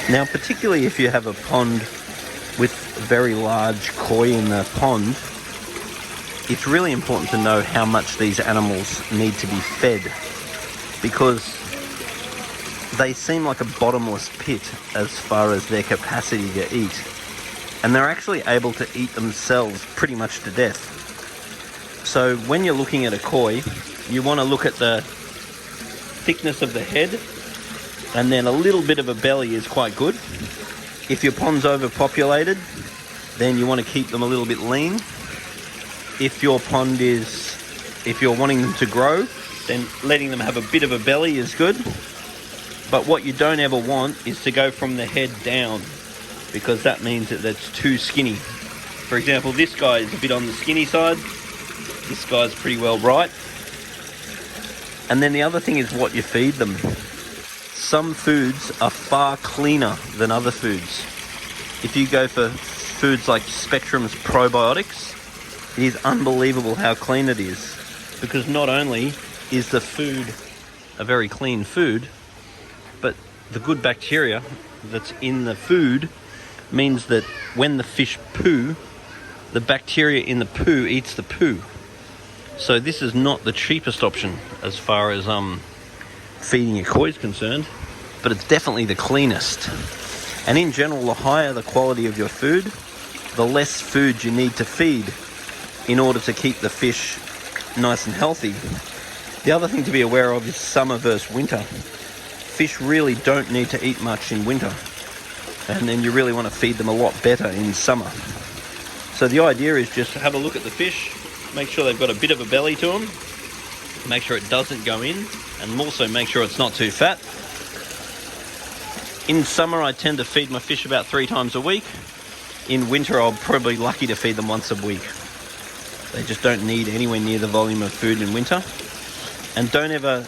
Now, particularly if you have a pond with very large koi in the pond, it's really important to know how much these animals need to be fed, because they seem like a bottomless pit as far as their capacity to eat. And they're actually able to eat themselves pretty much to death. So when you're looking at a koi, you want to look at the thickness of the head, and then a little bit of a belly is quite good. If your pond's overpopulated, then you want to keep them a little bit lean. If you're wanting them to grow, then letting them have a bit of a belly is good. But what you don't ever want is to go from the head down, because that means that that's too skinny. For example, this guy is a bit on the skinny side. This guy's pretty well right. And then the other thing is what you feed them. Some foods are far cleaner than other foods. If you go for foods like Spectrum's probiotics, it is unbelievable how clean it is. Because not only is the food a very clean food, but the good bacteria that's in the food means that when the fish poo, the bacteria in the poo eats the poo. So this is not the cheapest option as far as feeding your koi is concerned, but it's definitely the cleanest. And in general, the higher the quality of your food, the less food you need to feed in order to keep the fish nice and healthy. The other thing to be aware of is summer versus winter. Fish really don't need to eat much in winter, and then you really want to feed them a lot better in summer. So the idea is just have a look at the fish, make sure they've got a bit of a belly to them, make sure it doesn't go in, and also make sure it's not too fat. In summer, I tend to feed my fish about 3 times a week. In winter, I'm probably lucky to feed them once a week. They just don't need anywhere near the volume of food in winter. And don't ever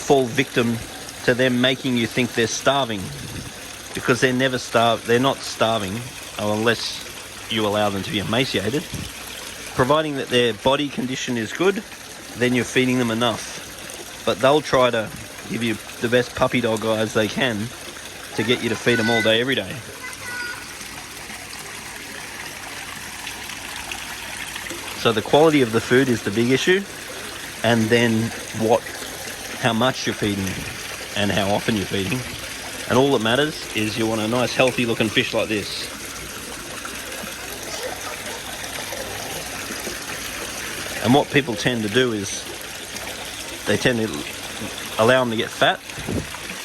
fall victim to them making you think they're starving, because they're never starved. They're not starving unless you allow them to be emaciated. Providing that their body condition is good, then you're feeding them enough. But they'll try to give you the best puppy dog eyes they can to get you to feed them all day, every day. So the quality of the food is the big issue, and then how much you're feeding and how often you're feeding. And all that matters is you want a nice healthy looking fish like this. And what people tend to do is they tend to allow them to get fat,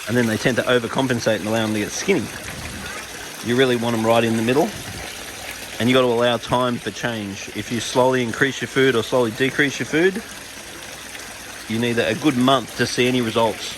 and then they tend to overcompensate and allow them to get skinny. You really want them right in the middle, and you got to allow time for change. If you slowly increase your food or slowly decrease your food, you need a good month to see any results.